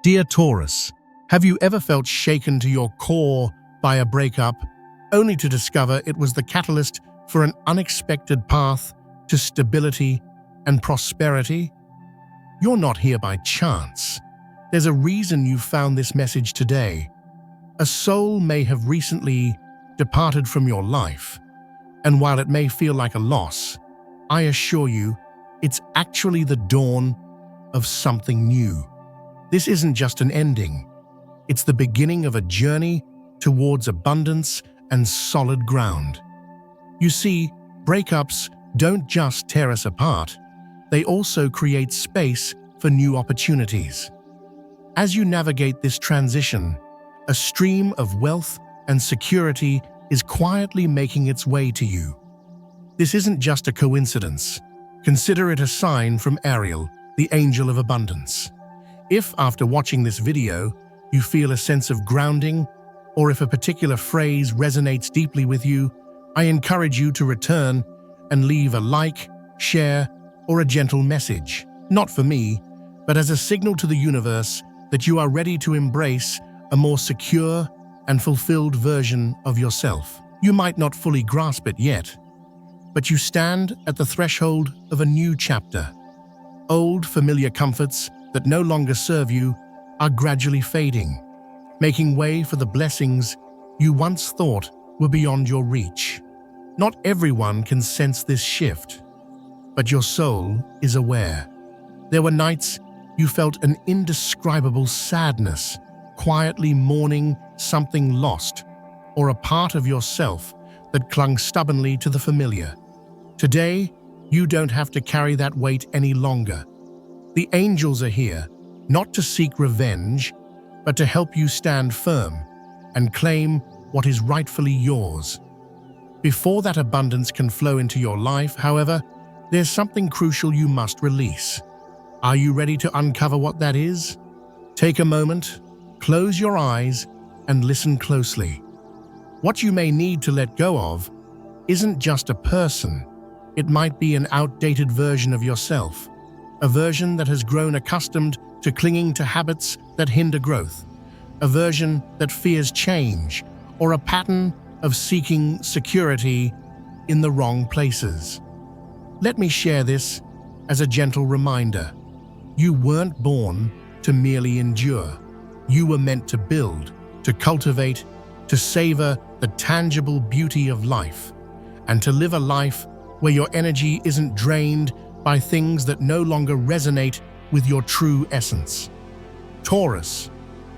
Dear Taurus, have you ever felt shaken to your core by a breakup, only to discover it was the catalyst for an unexpected path to stability and prosperity? You're not here by chance. There's a reason you found this message today. A soul may have recently departed from your life, and while it may feel like a loss, I assure you, it's actually the dawn of something new. This isn't just an ending. It's the beginning of a journey towards abundance and solid ground. You see, breakups don't just tear us apart, they also create space for new opportunities. As you navigate this transition, a stream of wealth and security is quietly making its way to you. This isn't just a coincidence. Consider it a sign from Ariel, the angel of abundance. If, after watching this video, you feel a sense of grounding, or if a particular phrase resonates deeply with you, I encourage you to return and leave a like, share, or a gentle message, not for me, but as a signal to the universe that you are ready to embrace a more secure and fulfilled version of yourself. You might not fully grasp it yet, but you stand at the threshold of a new chapter. Old, familiar comforts that no longer serve you are gradually fading, making way for the blessings you once thought were beyond your reach. Not everyone can sense this shift, but your soul is aware. There were nights you felt an indescribable sadness, quietly mourning something lost, or a part of yourself that clung stubbornly to the familiar. Today, you don't have to carry that weight any longer. The angels are here, not to seek revenge, but to help you stand firm and claim what is rightfully yours. Before that abundance can flow into your life, however, there's something crucial you must release. Are you ready to uncover what that is? Take a moment, close your eyes, and listen closely. What you may need to let go of isn't just a person. It might be an outdated version of yourself, a version that has grown accustomed to clinging to habits that hinder growth, a version that fears change, or a pattern of seeking security in the wrong places. Let me share this as a gentle reminder. You weren't born to merely endure. You were meant to build, to cultivate, to savor the tangible beauty of life, and to live a life where your energy isn't drained by things that no longer resonate with your true essence. Taurus,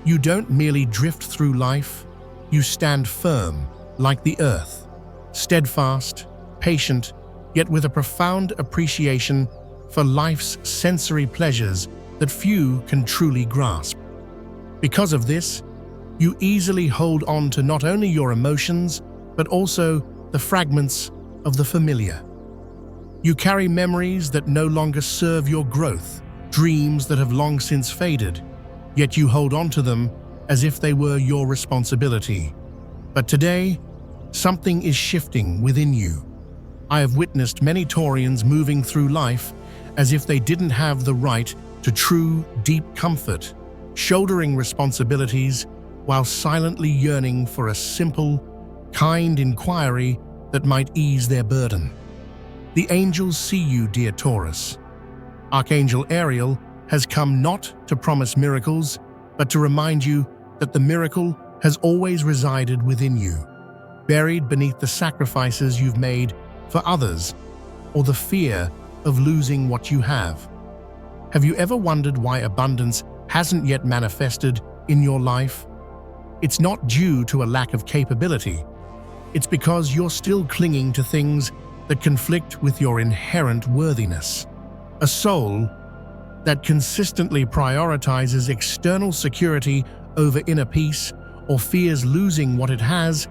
you don't merely drift through life, you stand firm like the earth, steadfast, patient, yet with a profound appreciation for life's sensory pleasures that few can truly grasp. Because of this, you easily hold on to not only your emotions, but also the fragments of the familiar. You carry memories that no longer serve your growth, dreams that have long since faded, yet you hold on to them as if they were your responsibility. But today, something is shifting within you. I have witnessed many Taurians moving through life as if they didn't have the right to true, deep comfort, shouldering responsibilities while silently yearning for a simple, kind inquiry that might ease their burden. The angels see you, dear Taurus. Archangel Ariel has come not to promise miracles, but to remind you that the miracle has always resided within you, buried beneath the sacrifices you've made for others or the fear of losing what you have. Have you ever wondered why abundance hasn't yet manifested in your life? It's not due to a lack of capability. It's because you're still clinging to things that conflict with your inherent worthiness. A soul that consistently prioritizes external security over inner peace or fears losing what it has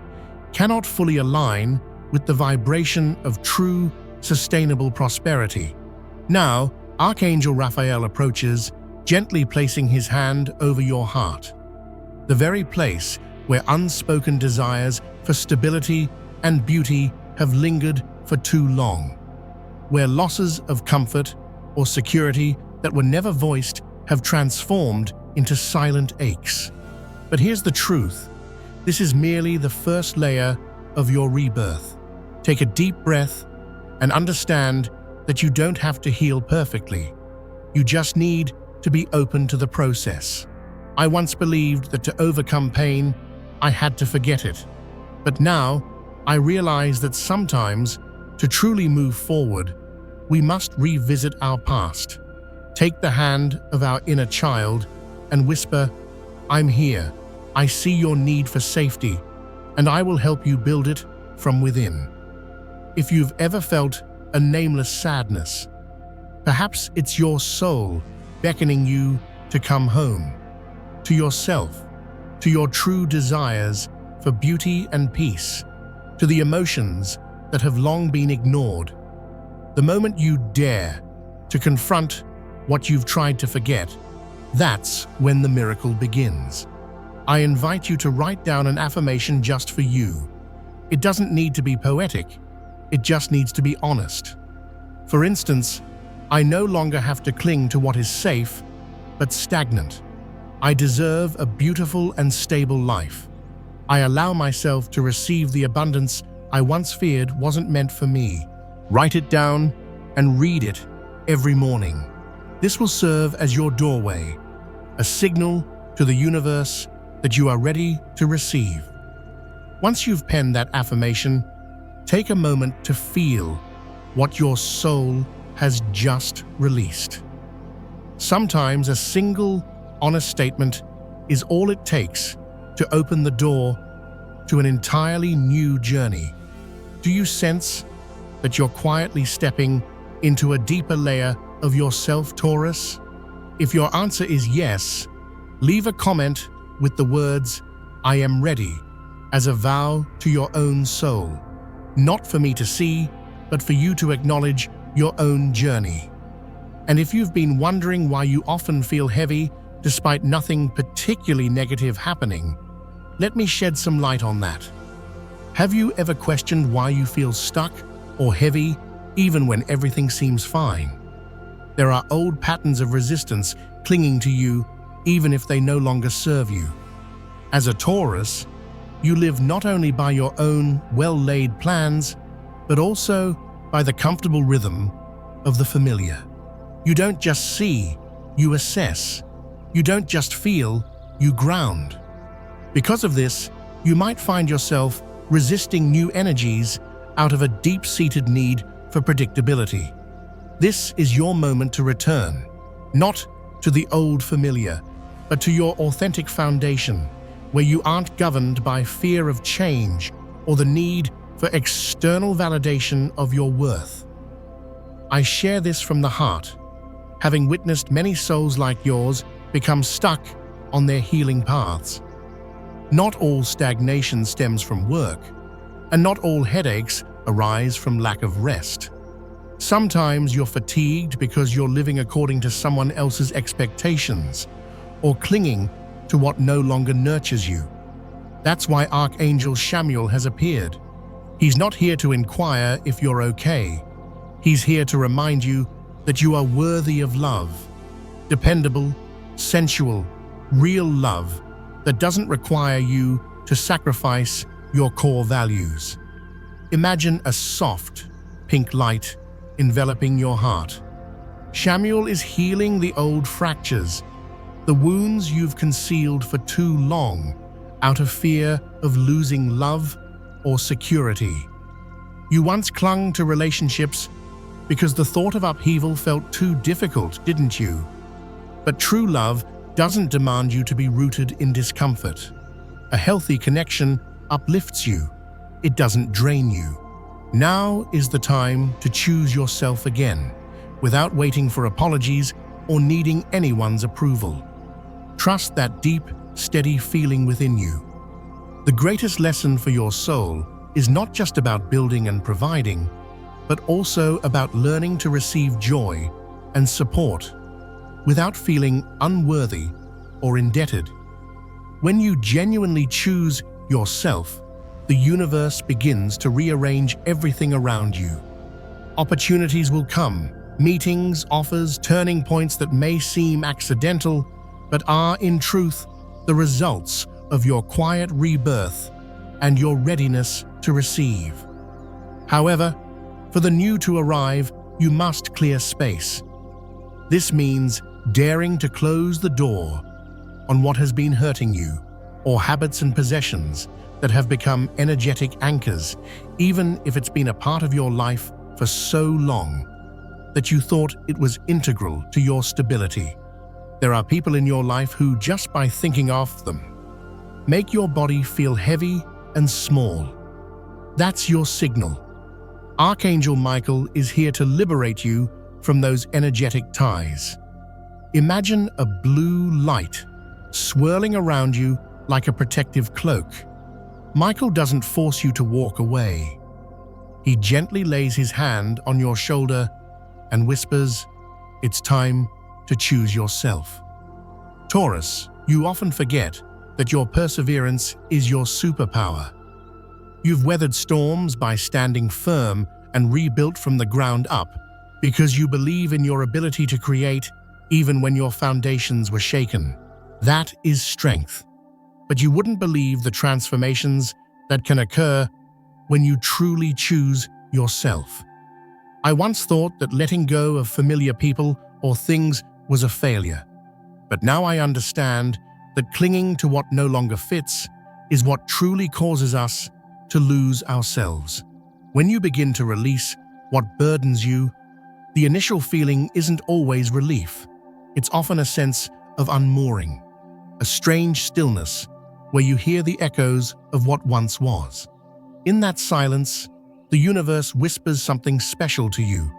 cannot fully align with the vibration of true, sustainable prosperity. Now, Archangel Raphael approaches, gently placing his hand over your heart, the very place where unspoken desires for stability and beauty have lingered for too long, where losses of comfort or security that were never voiced have transformed into silent aches. But here's the truth. This is merely the first layer of your rebirth. Take a deep breath and understand that you don't have to heal perfectly. You just need to be open to the process. I once believed that to overcome pain, I had to forget it. But now, I realize that sometimes, to truly move forward, we must revisit our past. Take the hand of our inner child and whisper, "I'm here. I see your need for safety, and I will help you build it from within." If you've ever felt a nameless sadness, perhaps it's your soul beckoning you to come home, to yourself, to your true desires for beauty and peace, to the emotions that have long been ignored. The moment you dare to confront what you've tried to forget, that's when the miracle begins. I invite you to write down an affirmation just for you. It doesn't need to be poetic, it just needs to be honest. For instance, I no longer have to cling to what is safe, but stagnant. I deserve a beautiful and stable life. I allow myself to receive the abundance I once feared wasn't meant for me. Write it down and read it every morning. This will serve as your doorway, a signal to the universe that you are ready to receive. Once you've penned that affirmation, take a moment to feel what your soul has just released. Sometimes a single, honest statement is all it takes to open the door to an entirely new journey. Do you sense that you're quietly stepping into a deeper layer of yourself, Taurus? If your answer is yes, leave a comment with the words, "I am ready," as a vow to your own soul. Not for me to see, but for you to acknowledge your own journey. And if you've been wondering why you often feel heavy despite nothing particularly negative happening, let me shed some light on that. Have you ever questioned why you feel stuck or heavy even when everything seems fine? There are old patterns of resistance clinging to you even if they no longer serve you. As a Taurus, you live not only by your own well-laid plans, but also by the comfortable rhythm of the familiar. You don't just see, you assess. You don't just feel, you ground. Because of this, you might find yourself resisting new energies out of a deep-seated need for predictability. This is your moment to return, not to the old familiar, but to your authentic foundation, where you aren't governed by fear of change or the need for external validation of your worth. I share this from the heart, having witnessed many souls like yours become stuck on their healing paths. Not all stagnation stems from work, and not all headaches arise from lack of rest. Sometimes you're fatigued because you're living according to someone else's expectations, or clinging to what no longer nurtures you. That's why Archangel Chamuel has appeared. He's not here to inquire if you're okay. He's here to remind you that you are worthy of love. Dependable, sensual, real love that doesn't require you to sacrifice your core values. Imagine a soft, pink light enveloping your heart. Chamuel is healing the old fractures, the wounds you've concealed for too long out of fear of losing love or security. You once clung to relationships because the thought of upheaval felt too difficult, didn't you? But true love doesn't demand you to be rooted in discomfort. A healthy connection uplifts you. It doesn't drain you. Now is the time to choose yourself again, without waiting for apologies or needing anyone's approval. Trust that deep, steady feeling within you. The greatest lesson for your soul is not just about building and providing, but also about learning to receive joy and support without feeling unworthy or indebted. When you genuinely choose yourself, the universe begins to rearrange everything around you. Opportunities will come, meetings, offers, turning points that may seem accidental, but are, in truth, the results of your quiet rebirth and your readiness to receive. However, for the new to arrive, you must clear space. This means daring to close the door on what has been hurting you, or habits and possessions that have become energetic anchors, even if it's been a part of your life for so long that you thought it was integral to your stability. There are people in your life who, just by thinking of them, make your body feel heavy and small. That's your signal. Archangel Michael is here to liberate you from those energetic ties. Imagine a blue light swirling around you like a protective cloak. Michael doesn't force you to walk away. He gently lays his hand on your shoulder and whispers, "It's time to choose yourself." Taurus, you often forget that your perseverance is your superpower. You've weathered storms by standing firm and rebuilt from the ground up because you believe in your ability to create even when your foundations were shaken. That is strength. But you wouldn't believe the transformations that can occur when you truly choose yourself. I once thought that letting go of familiar people or things was a failure. But now I understand that clinging to what no longer fits is what truly causes us to lose ourselves. When you begin to release what burdens you, the initial feeling isn't always relief. It's often a sense of unmooring, a strange stillness where you hear the echoes of what once was. In that silence, the universe whispers something special to you.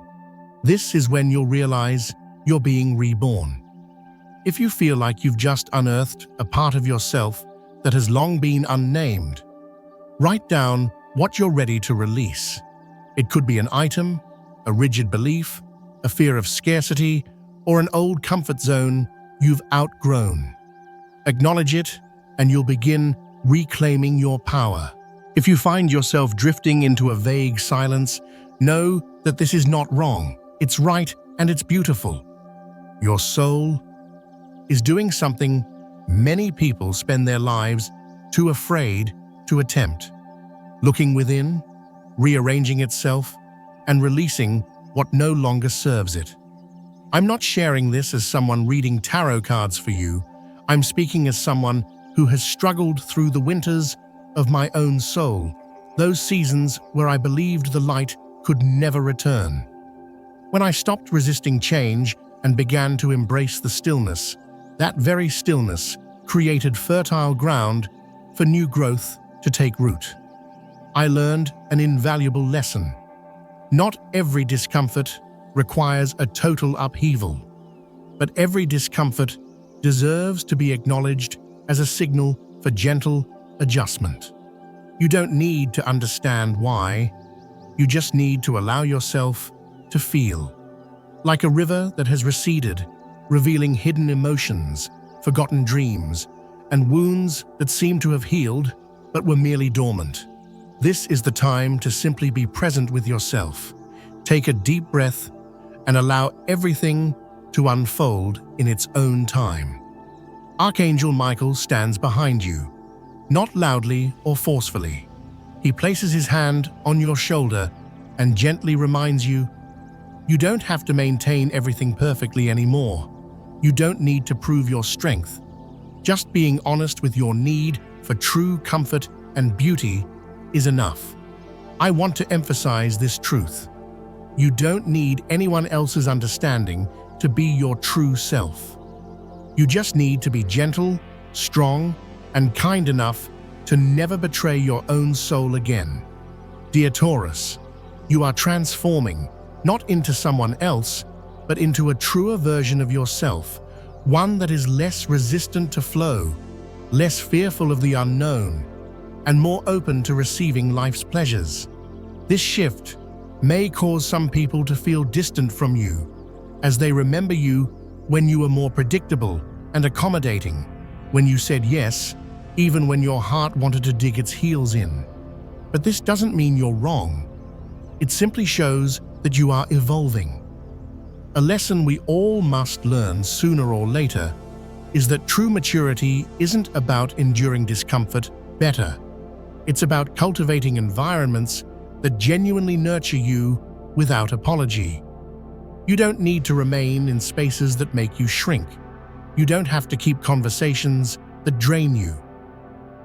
This is when you'll realize you're being reborn. If you feel like you've just unearthed a part of yourself that has long been unnamed, write down what you're ready to release. It could be an item, a rigid belief, a fear of scarcity, or an old comfort zone you've outgrown. Acknowledge it, and you'll begin reclaiming your power. If you find yourself drifting into a vague silence, know that this is not wrong. It's right and it's beautiful. Your soul is doing something many people spend their lives too afraid to attempt. Looking within, rearranging itself, and releasing what no longer serves it. I'm not sharing this as someone reading tarot cards for you. I'm speaking as someone who has struggled through the winters of my own soul, those seasons where I believed the light could never return. When I stopped resisting change and began to embrace the stillness, that very stillness created fertile ground for new growth to take root. I learned an invaluable lesson. Not every discomfort requires a total upheaval, but every discomfort deserves to be acknowledged as a signal for gentle adjustment. You don't need to understand why, you just need to allow yourself to feel. Like a river that has receded, revealing hidden emotions, forgotten dreams, and wounds that seem to have healed but were merely dormant. This is the time to simply be present with yourself. Take a deep breath and allow everything to unfold in its own time. Archangel Michael stands behind you, not loudly or forcefully. He places his hand on your shoulder and gently reminds you, you don't have to maintain everything perfectly anymore. You don't need to prove your strength. Just being honest with your need for true comfort and beauty is enough. I want to emphasize this truth. You don't need anyone else's understanding to be your true self. You just need to be gentle, strong, and kind enough to never betray your own soul again. Dear Taurus, you are transforming, not into someone else, but into a truer version of yourself, one that is less resistant to flow, less fearful of the unknown, and more open to receiving life's pleasures. This shift may cause some people to feel distant from you, as they remember you when you were more predictable and accommodating, when you said yes, even when your heart wanted to dig its heels in. But this doesn't mean you're wrong. It simply shows that you are evolving. A lesson we all must learn sooner or later is that true maturity isn't about enduring discomfort better. It's about cultivating environments that genuinely nurture you without apology. You don't need to remain in spaces that make you shrink. You don't have to keep conversations that drain you.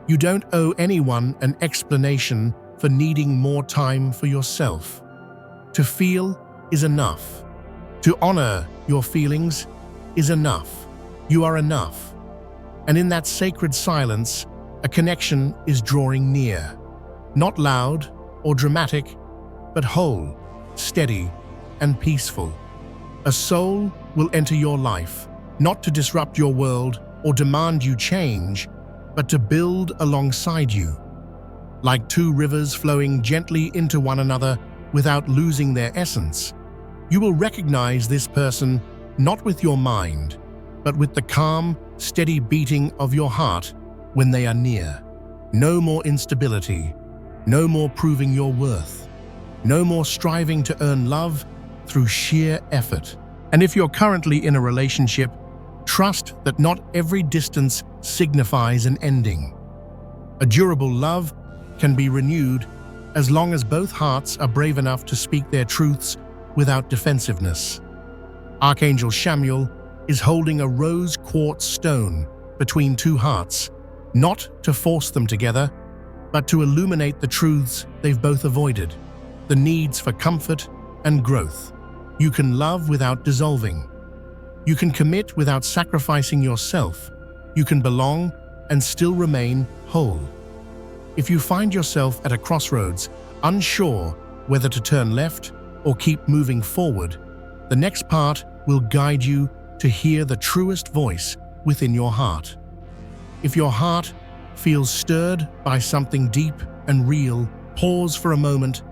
You don't owe anyone an explanation for needing more time for yourself. To feel is enough. To honor your feelings is enough. You are enough. And in that sacred silence, a connection is drawing near. Not loud or dramatic, but whole, steady, and peaceful. A soul will enter your life, not to disrupt your world or demand you change, but to build alongside you. Like two rivers flowing gently into one another without losing their essence, you will recognize this person not with your mind, but with the calm, steady beating of your heart when they are near. No more instability, no more proving your worth, no more striving to earn love through sheer effort. And if you're currently in a relationship, trust that not every distance signifies an ending. A durable love can be renewed as long as both hearts are brave enough to speak their truths without defensiveness. Archangel Chamuel is holding a rose quartz stone between two hearts, not to force them together, but to illuminate the truths they've both avoided, the needs for comfort and growth. You can love without dissolving. You can commit without sacrificing yourself. You can belong and still remain whole. If you find yourself at a crossroads, unsure whether to turn left or keep moving forward, the next part will guide you to hear the truest voice within your heart. If your heart feels stirred by something deep and real, pause for a moment,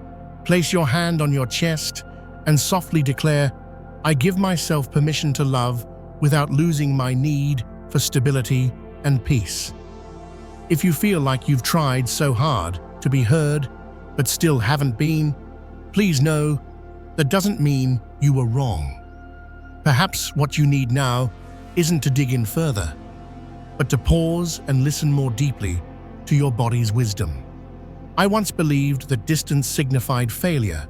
place your hand on your chest, and softly declare, "I give myself permission to love without losing my need for stability and peace." If you feel like you've tried so hard to be heard but still haven't been, please know that doesn't mean you were wrong. Perhaps what you need now isn't to dig in further, but to pause and listen more deeply to your body's wisdom. I once believed that distance signified failure,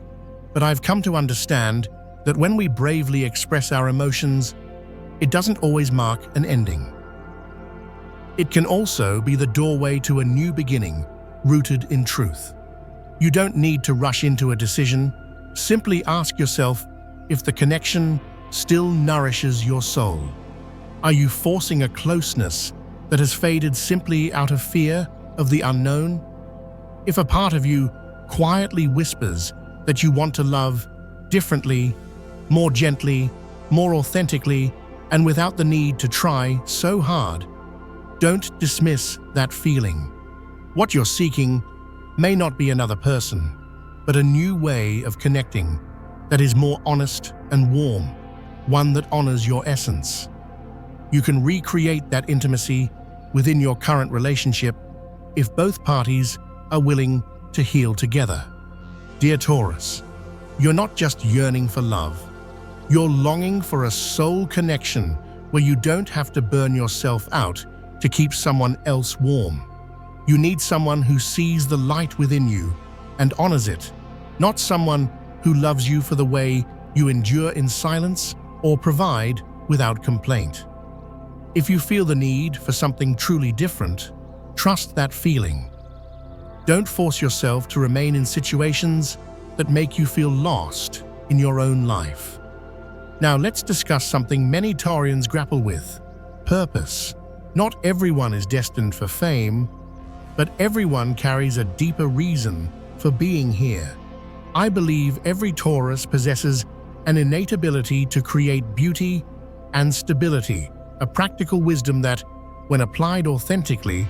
but I've come to understand that when we bravely express our emotions, it doesn't always mark an ending. It can also be the doorway to a new beginning, rooted in truth. You don't need to rush into a decision. Simply ask yourself if the connection still nourishes your soul. Are you forcing a closeness that has faded simply out of fear of the unknown? If a part of you quietly whispers that you want to love differently, more gently, more authentically, and without the need to try so hard, don't dismiss that feeling. What you're seeking may not be another person, but a new way of connecting that is more honest and warm, one that honors your essence. You can recreate that intimacy within your current relationship if both parties are willing to heal together. Dear Taurus, you're not just yearning for love. You're longing for a soul connection where you don't have to burn yourself out to keep someone else warm. You need someone who sees the light within you and honors it, not someone who loves you for the way you endure in silence or provide without complaint. If you feel the need for something truly different, trust that feeling. Don't force yourself to remain in situations that make you feel lost in your own life. Now let's discuss something many Taurians grapple with: purpose. Not everyone is destined for fame, but everyone carries a deeper reason for being here. I believe every Taurus possesses an innate ability to create beauty and stability, a practical wisdom that, when applied authentically,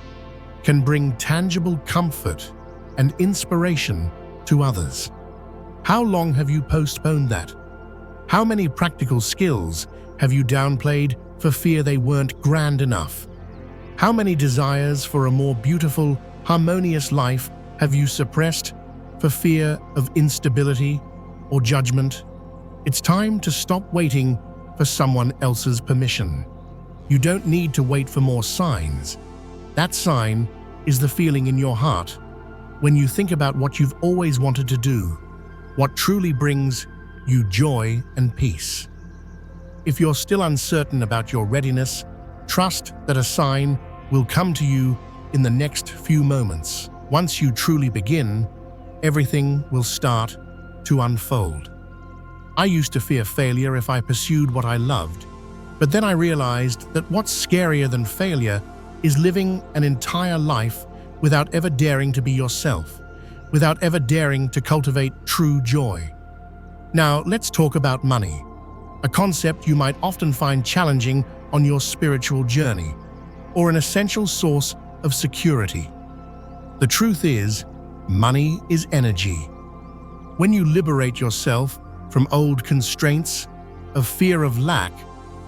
can bring tangible comfort and inspiration to others. How long have you postponed that? How many practical skills have you downplayed for fear they weren't grand enough? How many desires for a more beautiful, harmonious life have you suppressed for fear of instability or judgment? It's time to stop waiting for someone else's permission. You don't need to wait for more signs. That sign is the feeling in your heart when you think about what you've always wanted to do, what truly brings you joy and peace. If you're still uncertain about your readiness, trust that a sign will come to you in the next few moments. Once you truly begin, everything will start to unfold. I used to fear failure if I pursued what I loved, but then I realized that what's scarier than failure is living an entire life without ever daring to be yourself, without ever daring to cultivate true joy. Now, let's talk about money, a concept you might often find challenging on your spiritual journey, or an essential source of security. The truth is, money is energy. When you liberate yourself from old constraints, of fear of lack,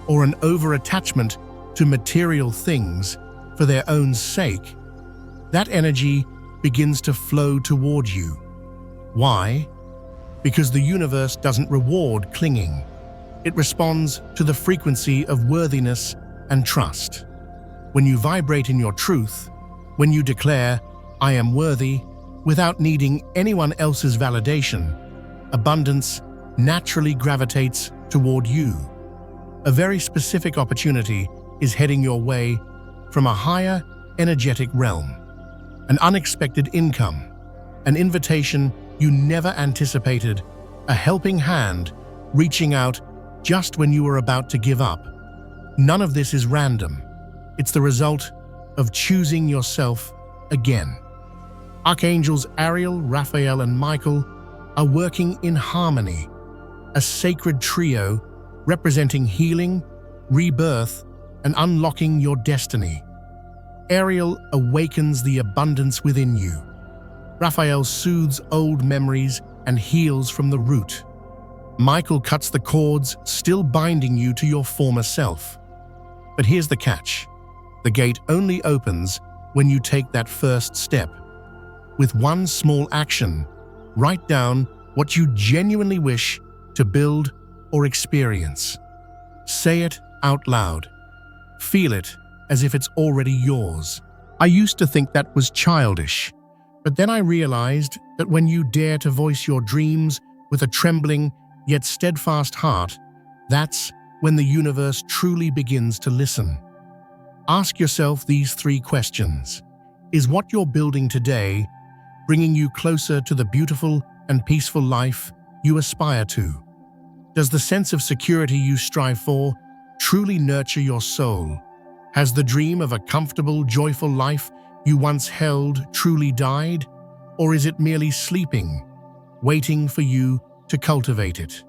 or an over-attachment to material things for their own sake, that energy begins to flow toward you. Why? Because the universe doesn't reward clinging. It responds to the frequency of worthiness and trust. When you vibrate in your truth, when you declare, "I am worthy," without needing anyone else's validation, abundance naturally gravitates toward you. A very specific opportunity is heading your way from a higher energetic realm, an unexpected income, an invitation you never anticipated, a helping hand reaching out just when you were about to give up. None of this is random. It's the result of choosing yourself again. Archangels Ariel, Raphael, and Michael are working in harmony, a sacred trio representing healing, rebirth, and unlocking your destiny. Ariel awakens the abundance within you. Raphael soothes old memories and heals from the root. Michael cuts the cords still binding you to your former self. But here's the catch. The gate only opens when you take that first step. With one small action, write down what you genuinely wish to build or experience. Say it out loud. Feel it as if it's already yours. I used to think that was childish, but then I realized that when you dare to voice your dreams with a trembling yet steadfast heart, that's when the universe truly begins to listen. Ask yourself these 3 questions. Is what you're building today bringing you closer to the beautiful and peaceful life you aspire to? Does the sense of security you strive for truly nurture your soul? Has the dream of a comfortable, joyful life you once held truly died? Or is it merely sleeping, waiting for you to cultivate it?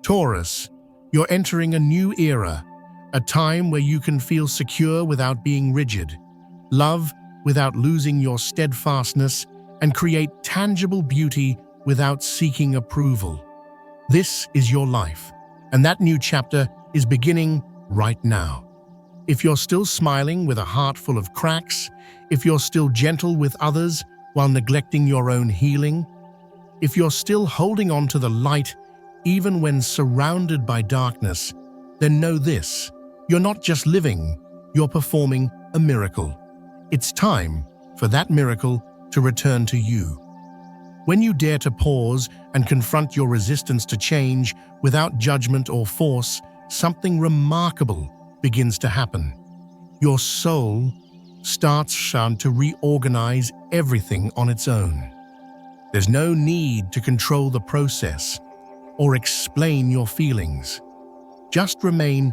Taurus, you're entering a new era, a time where you can feel secure without being rigid, love without losing your steadfastness, and create tangible beauty without seeking approval. This is your life, and that new chapter is beginning right now. If you're still smiling with a heart full of cracks, if you're still gentle with others while neglecting your own healing, if you're still holding on to the light even when surrounded by darkness, then know this: you're not just living, you're performing a miracle. It's time for that miracle to return to you. When you dare to pause and confront your resistance to change without judgment or force, something remarkable begins to happen. Your soul starts to reorganize everything on its own. There's no need to control the process or explain your feelings. Just remain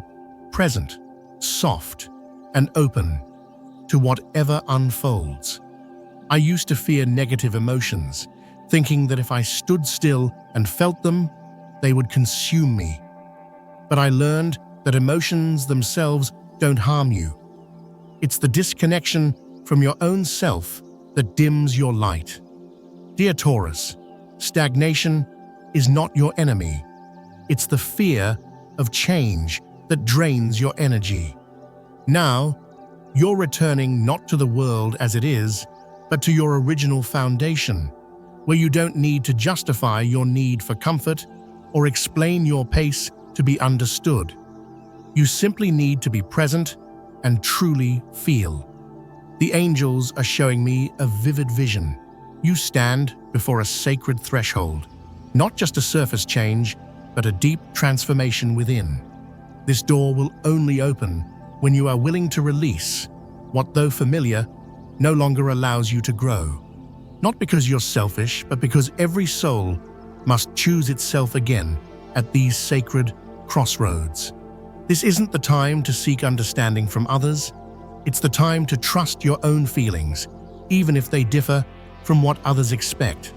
present, soft, and open to whatever unfolds. I used to fear negative emotions, thinking that if I stood still and felt them, they would consume me. But I learned that emotions themselves don't harm you. It's the disconnection from your own self that dims your light. Dear Taurus, stagnation is not your enemy. It's the fear of change that drains your energy. Now, you're returning not to the world as it is, but to your original foundation, where you don't need to justify your need for comfort or explain your pace to be understood. You simply need to be present and truly feel. The angels are showing me a vivid vision. You stand before a sacred threshold, not just a surface change, but a deep transformation within. This door will only open when you are willing to release what, though familiar, no longer allows you to grow. Not because you're selfish, but because every soul must choose itself again at these sacred crossroads. This isn't the time to seek understanding from others. It's the time to trust your own feelings, even if they differ from what others expect.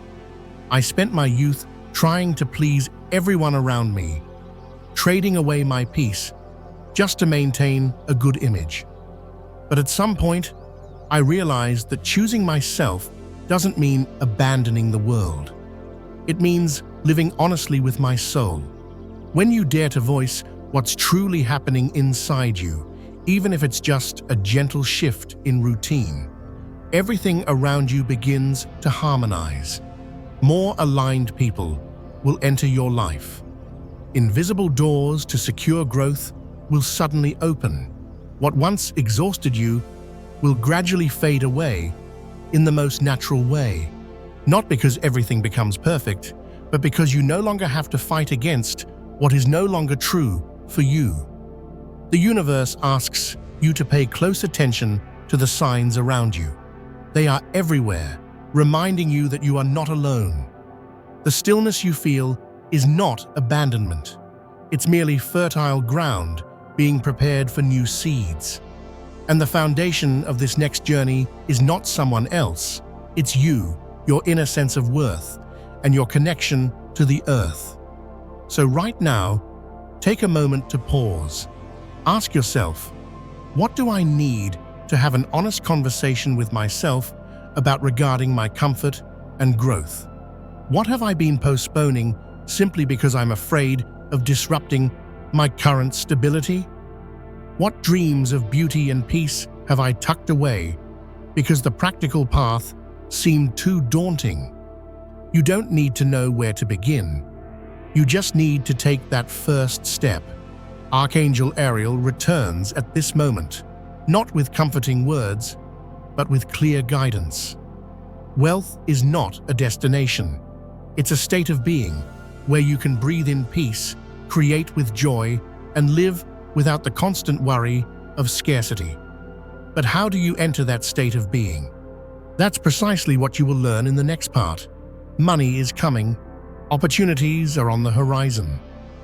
I spent my youth trying to please everyone around me, trading away my peace just to maintain a good image. But at some point, I realized that choosing myself doesn't mean abandoning the world. It means living honestly with my soul. When you dare to voice what's truly happening inside you, even if it's just a gentle shift in routine, everything around you begins to harmonize. More aligned people will enter your life. Invisible doors to secure growth will suddenly open. What once exhausted you will gradually fade away in the most natural way. Not because everything becomes perfect, but because you no longer have to fight against what is no longer true for you. The universe asks you to pay close attention to the signs around you. They are everywhere, reminding you that you are not alone. The stillness you feel is not abandonment. It's merely fertile ground being prepared for new seeds. And the foundation of this next journey is not someone else. It's you, your inner sense of worth, and your connection to the earth. So right now, take a moment to pause. Ask yourself, what do I need to have an honest conversation with myself about regarding my comfort and growth? What have I been postponing simply because I'm afraid of disrupting my current stability? What dreams of beauty and peace have I tucked away because the practical path seemed too daunting? You don't need to know where to begin. You just need to take that first step. Archangel Ariel returns at this moment, not with comforting words, but with clear guidance. Wealth is not a destination. It's a state of being where you can breathe in peace, create with joy, and live without the constant worry of scarcity. But how do you enter that state of being? That's precisely what you will learn in the next part. Money is coming. Opportunities are on the horizon.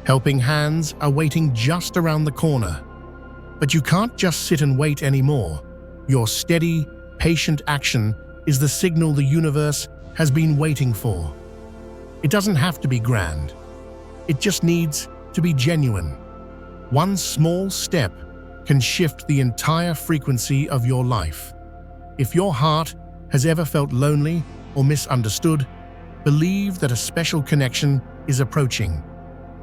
Helping hands are waiting just around the corner. But you can't just sit and wait anymore. Your steady, patient action is the signal the universe has been waiting for. It doesn't have to be grand. It just needs to be genuine. One small step can shift the entire frequency of your life. If your heart has ever felt lonely or misunderstood, believe that a special connection is approaching.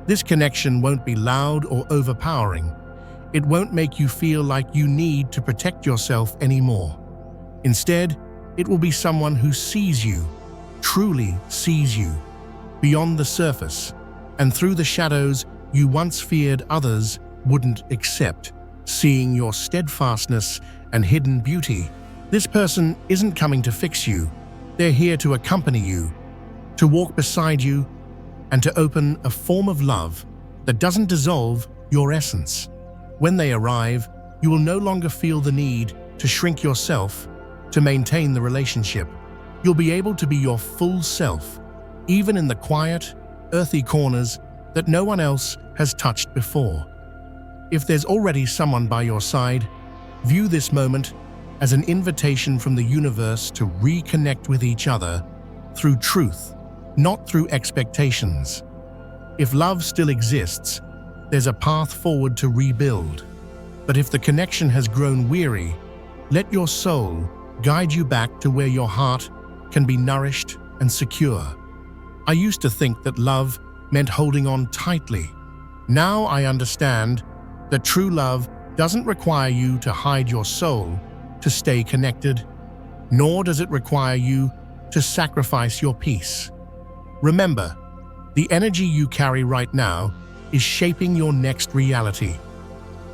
This connection won't be loud or overpowering. It won't make you feel like you need to protect yourself anymore. Instead, it will be someone who sees you, truly sees you, beyond the surface, and through the shadows you once feared others wouldn't accept. Seeing your steadfastness and hidden beauty, this person isn't coming to fix you. They're here to accompany you, to walk beside you, and to open a form of love that doesn't dissolve your essence. When they arrive, you will no longer feel the need to shrink yourself to maintain the relationship. You'll be able to be your full self, even in the quiet, earthy corners that no one else has touched before. If there's already someone by your side, view this moment as an invitation from the universe to reconnect with each other through truth, not through expectations. If love still exists, there's a path forward to rebuild. But if the connection has grown weary, let your soul guide you back to where your heart can be nourished and secure. I used to think that love meant holding on tightly. Now I understand that true love doesn't require you to hide your soul to stay connected, nor does it require you to sacrifice your peace. Remember, the energy you carry right now is shaping your next reality.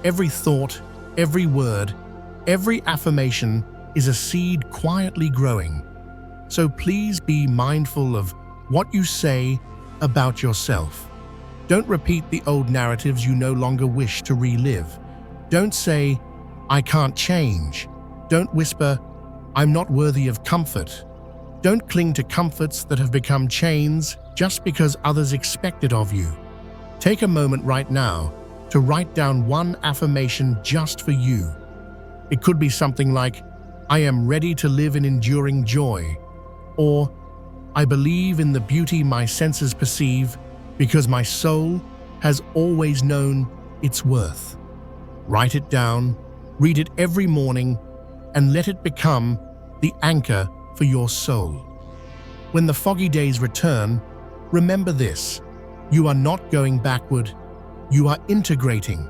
Every thought, Every word, every affirmation is a seed quietly growing. So please be mindful of what you say about yourself. Don't repeat the old narratives you no longer wish to relive. Don't say, "I can't change." Don't whisper, "I'm not worthy of comfort." Don't cling to comforts that have become chains just because others expect it of you. Take a moment right now to write down one affirmation just for you. It could be something like, "I am ready to live in enduring joy," or "I believe in the beauty my senses perceive because my soul has always known its worth." Write it down, read it every morning, and let it become the anchor for your soul. When the foggy days return, remember this: you are not going backward, you are integrating.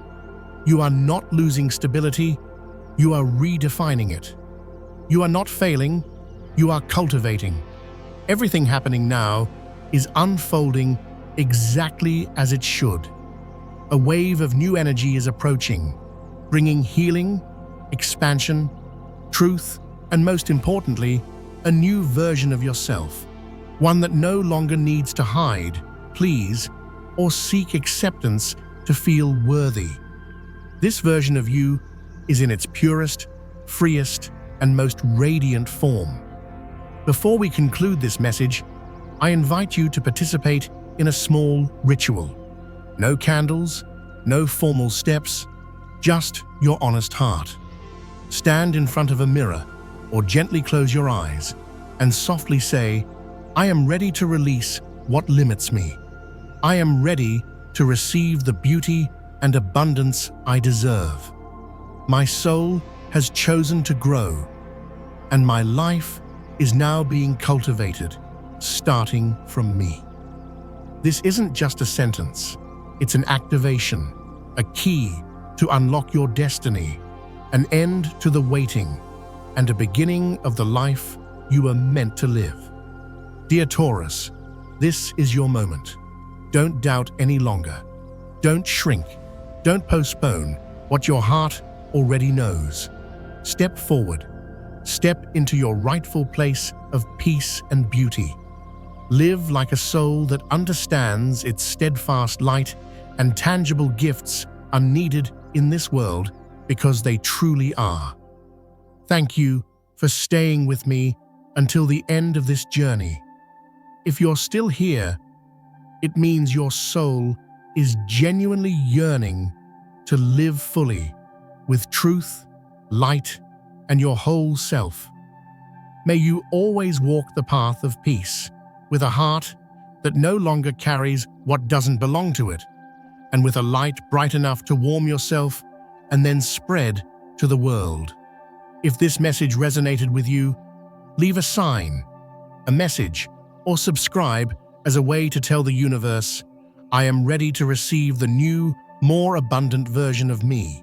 You are not losing stability, you are redefining it. You are not failing, you are cultivating. Everything happening now is unfolding exactly as it should. A wave of new energy is approaching, bringing healing, expansion, truth, and most importantly, a new version of yourself. One that no longer needs to hide, please, or seek acceptance to feel worthy. This version of you is in its purest, freest, and most radiant form. Before we conclude this message, I invite you to participate in a small ritual. No candles, no formal steps, just your honest heart. Stand in front of a mirror or gently close your eyes and softly say, "I am ready to release what limits me. I am ready to receive the beauty and abundance I deserve. My soul has chosen to grow, and my life is now being cultivated, starting from me." This isn't just a sentence, it's an activation, a key to unlock your destiny, an end to the waiting, and a beginning of the life you are meant to live. Dear Taurus, this is your moment. Don't doubt any longer. Don't shrink. Don't postpone what your heart already knows. Step forward. Step into your rightful place of peace and beauty. Live like a soul that understands its steadfast light and tangible gifts are needed in this world because they truly are. Thank you for staying with me until the end of this journey. If you're still here, it means your soul is genuinely yearning to live fully with truth, light, and your whole self. May you always walk the path of peace with a heart that no longer carries what doesn't belong to it, and with a light bright enough to warm yourself and then spread to the world. If this message resonated with you, leave a sign, a message, or subscribe as a way to tell the universe, "I am ready to receive the new, more abundant version of me."